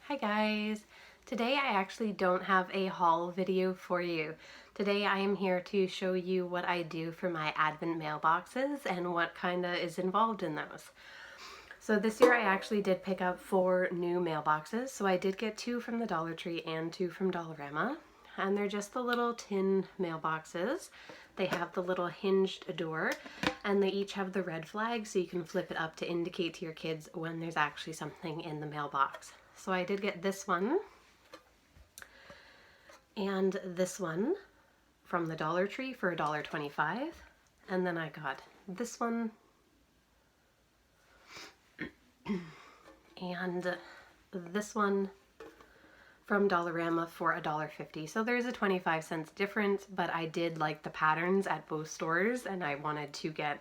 Hi guys! Today I actually don't have a haul video for you. Today I am here to show you what I do for my Advent mailboxes and what kinda is involved in those. So this year I actually did pick up 4 new mailboxes. So I did get 2 from the Dollar Tree and 2 from Dollarama. And they're just the little tin mailboxes. They have the little hinged door and they each have the red flag so you can flip it up to indicate to your kids when there's actually something in the mailbox. So I did get this one and this one from the Dollar Tree for $1.25, and then I got this one and this one from Dollarama for $1.50. So there's a 25 cents difference, but I did like the patterns at both stores and I wanted to get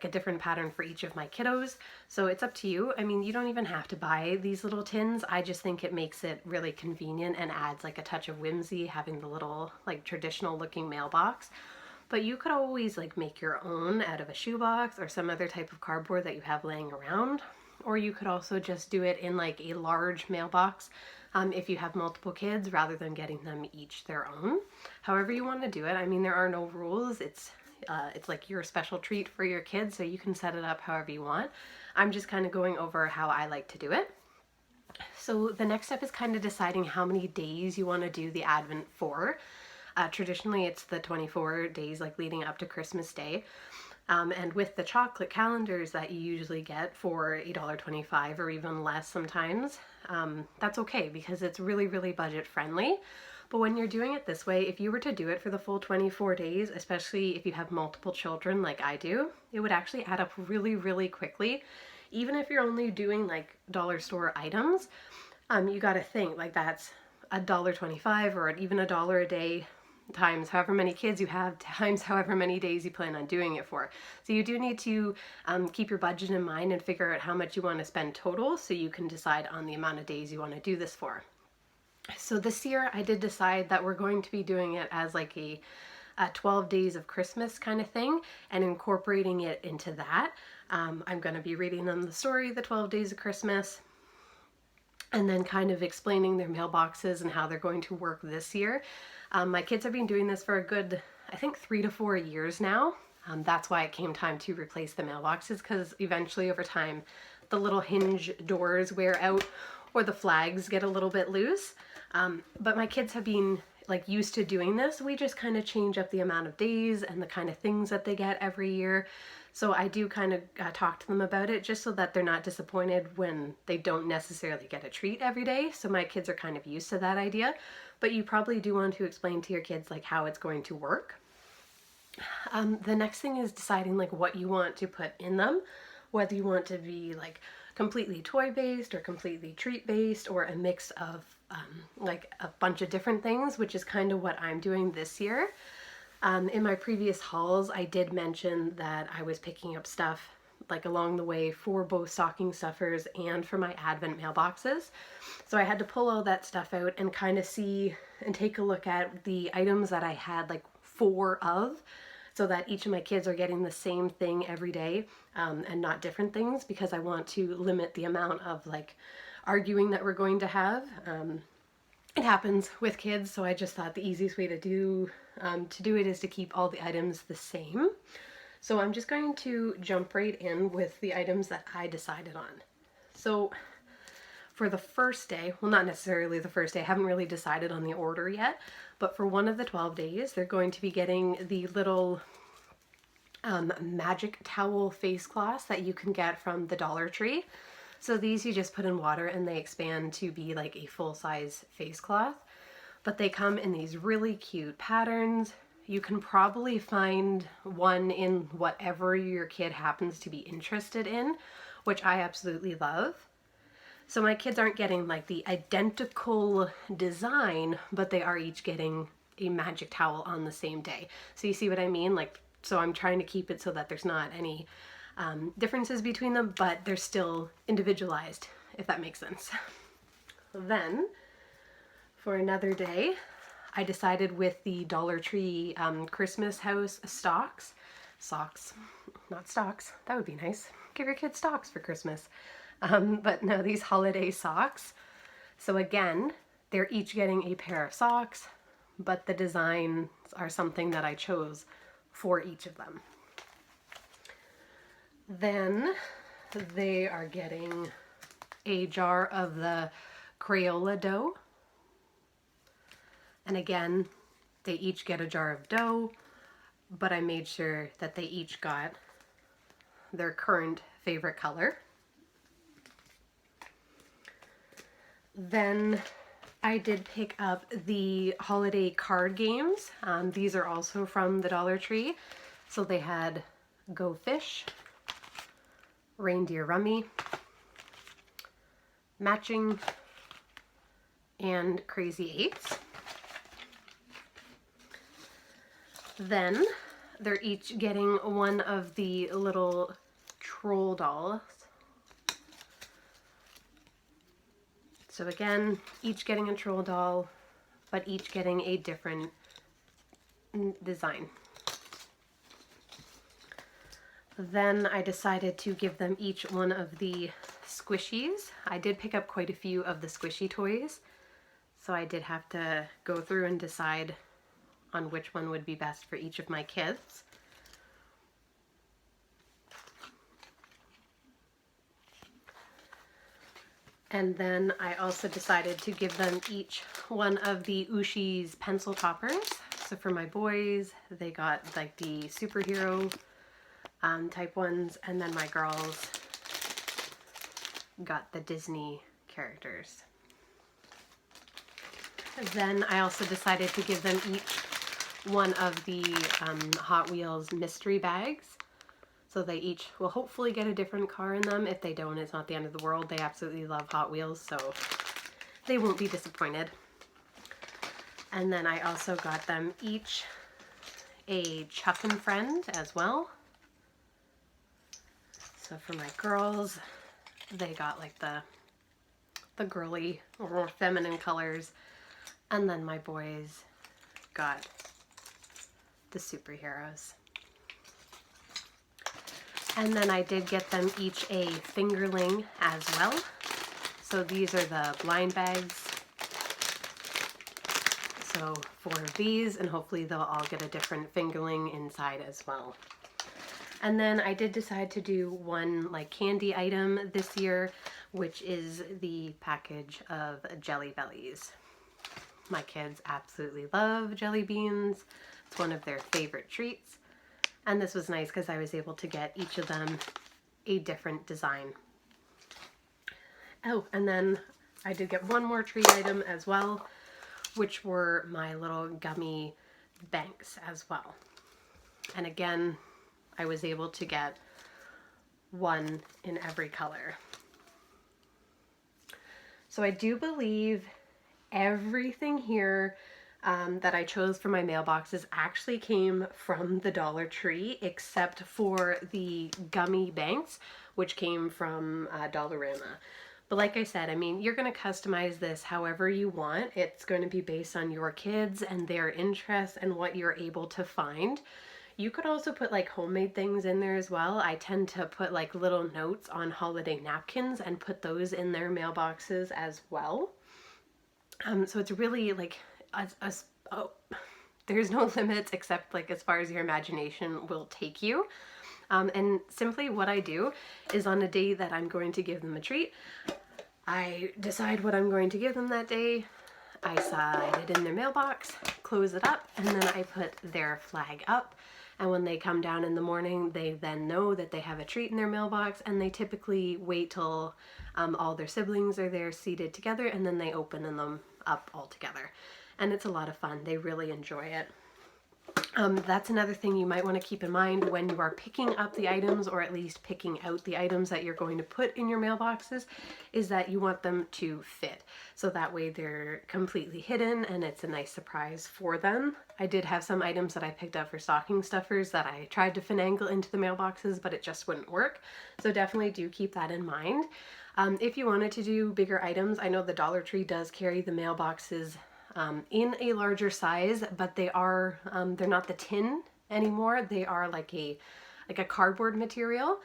a different pattern for each of my kiddos. So it's up to you. I mean, you don't even have to buy these little tins. I just think it makes it really convenient and adds like a touch of whimsy having the little like traditional looking mailbox. But you could always like make your own out of a shoebox or some other type of cardboard that you have laying around. Or you could also just do it in like a large mailbox if you have multiple kids rather than getting them each their own. However you want to do it. I mean, there are no rules. It's like your special treat for your kids, so you can set it up however you want. I'm just kind of going over how I like to do it. So the next step is kind of deciding how many days you want to do the Advent for. Traditionally, it's the 24 days like leading up to Christmas Day. And with the chocolate calendars that you usually get for $1.25 or even less sometimes, that's okay because it's really, really budget friendly. But when you're doing it this way, if you were to do it for the full 24 days, especially if you have multiple children like I do, it would actually add up really, really quickly. Even if you're only doing like dollar store items, you got to think like that's $1.25 or even $1 a day times however many kids you have times however many days you plan on doing it for. So you do need to keep your budget in mind and figure out how much you want to spend total so you can decide on the amount of days you want to do this for. So this year I did decide that we're going to be doing it as like a 12 days of Christmas kind of thing and incorporating it into that. I'm going to be reading them the story, the 12 days of Christmas, and then kind of explaining their mailboxes and how they're going to work this year. My kids have been doing this for a good, I think 3 to 4 years now. That's why it came time to replace the mailboxes, because eventually over time the little hinge doors wear out or the flags get a little bit loose. But my kids have been like used to doing this. We just kind of change up the amount of days and the kind of things that they get every year. So I do kind of talk to them about it just so that they're not disappointed when they don't necessarily get a treat every day. So my kids are kind of used to that idea, but you probably do want to explain to your kids like how it's going to work. The next thing is deciding like what you want to put in them, whether you want to be like completely toy based or completely treat based or a mix of like a bunch of different things, which is kind of what I'm doing this year. In my previous hauls, I did mention that I was picking up stuff like along the way for both stocking stuffers and for my Advent mailboxes. So I had to pull all that stuff out and kind of see and take a look at the items that I had like 4 of, so that each of my kids are getting the same thing every day and not different things, because I want to limit the amount of like arguing that we're going to have. It happens with kids, so I just thought the easiest way to do it is to keep all the items the same. So I'm just going to jump right in with the items that I decided on. So for the first day, well, not necessarily the first day, I haven't really decided on the order yet, but for one of the 12 days, they're going to be getting the little magic towel face cloths that you can get from the Dollar Tree. So these you just put in water and they expand to be like a full-size face cloth, but they come in these really cute patterns. You can probably find one in whatever your kid happens to be interested in, which I absolutely love. So my kids aren't getting like the identical design, but they are each getting a magic towel on the same day. So you see what I mean? Like, so I'm trying to keep it so that there's not any differences between them, but they're still individualized, if that makes sense. Then, for another day, I decided with the Dollar Tree Christmas house socks, not stocks, that would be nice. Give your kids stocks for Christmas. But no, these holiday socks. So again, they're each getting a pair of socks, but the designs are something that I chose for each of them. Then they are getting a jar of the Crayola dough. And again, they each get a jar of dough, but I made sure that they each got their current favorite color. Then I did pick up the holiday card games. These are also from the Dollar Tree. So they had Go Fish, Reindeer Rummy, Matching, and Crazy Eights. Then they're each getting one of the little troll dolls. So again, each getting a troll doll, but each getting a different design. Then I decided to give them each one of the squishies. I did pick up quite a few of the squishy toys, so I did have to go through and decide on which one would be best for each of my kids. And then I also decided to give them each one of the Ooshies pencil toppers. So for my boys, they got like the superhero type ones, and then my girls got the Disney characters. And then I also decided to give them each one of the Hot Wheels mystery bags. So they each will hopefully get a different car in them. If they don't, it's not the end of the world. They absolutely love Hot Wheels, so they won't be disappointed. And then I also got them each a Chuck and Friend as well. So for my girls, they got like the girly or more feminine colors. And then my boys got the superheroes. And then I did get them each a fingerling as well. So these are the blind bags. So 4 of these, and hopefully they'll all get a different fingerling inside as well. And then I did decide to do one like candy item this year, which is the package of Jelly Bellies. My kids absolutely love jelly beans. It's one of their favorite treats. And this was nice because I was able to get each of them a different design. Oh, and then I did get one more treat item as well, which were my little gummy banks as well. And again, I was able to get one in every color. So I do believe everything here that I chose for my mailboxes actually came from the Dollar Tree, except for the gummy banks, which came from Dollarama. But like I said, I mean, you're going to customize this however you want. It's going to be based on your kids and their interests and what you're able to find. You could also put like homemade things in there as well. I tend to put like little notes on holiday napkins and put those in their mailboxes as well. So it's really like there's no limits except like as far as your imagination will take you. And simply what I do is on a day that I'm going to give them a treat, I decide what I'm going to give them that day. I slide it in their mailbox, close it up, and then I put their flag up. And when they come down in the morning, they then know that they have a treat in their mailbox, and they typically wait till all their siblings are there seated together, and then they open them up all together. And it's a lot of fun. They really enjoy it. That's another thing you might want to keep in mind when you are picking up the items, or at least picking out the items that you're going to put in your mailboxes, is that you want them to fit. So that way they're completely hidden and it's a nice surprise for them. I did have some items that I picked up for stocking stuffers that I tried to finagle into the mailboxes, but it just wouldn't work. So definitely do keep that in mind. If you wanted to do bigger items, I know the Dollar Tree does carry the mailboxes in a larger size, but they are they're not the tin anymore. They are like a like a cardboard material.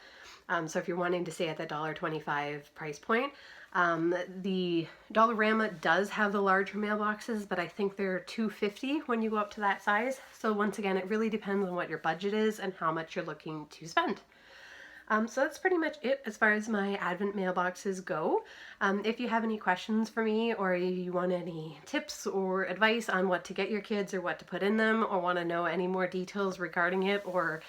So if you're wanting to stay at the $1.25 price point, the Dollarama does have the larger mailboxes, but I think they're $2.50 when you go up to that size. So once again, it really depends on what your budget is and how much you're looking to spend. So that's pretty much it as far as my Advent mailboxes go. If you have any questions for me, or you want any tips or advice on what to get your kids or what to put in them, or want to know any more details regarding it, or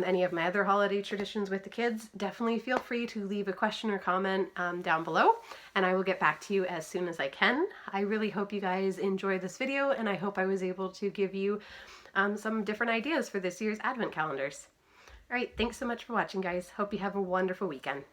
any of my other holiday traditions with the kids, definitely feel free to leave a question or comment down below, and I will get back to you as soon as I can. I really hope you guys enjoyed this video, and I hope I was able to give you some different ideas for this year's Advent calendars. All right, thanks so much for watching, guys. Hope you have a wonderful weekend.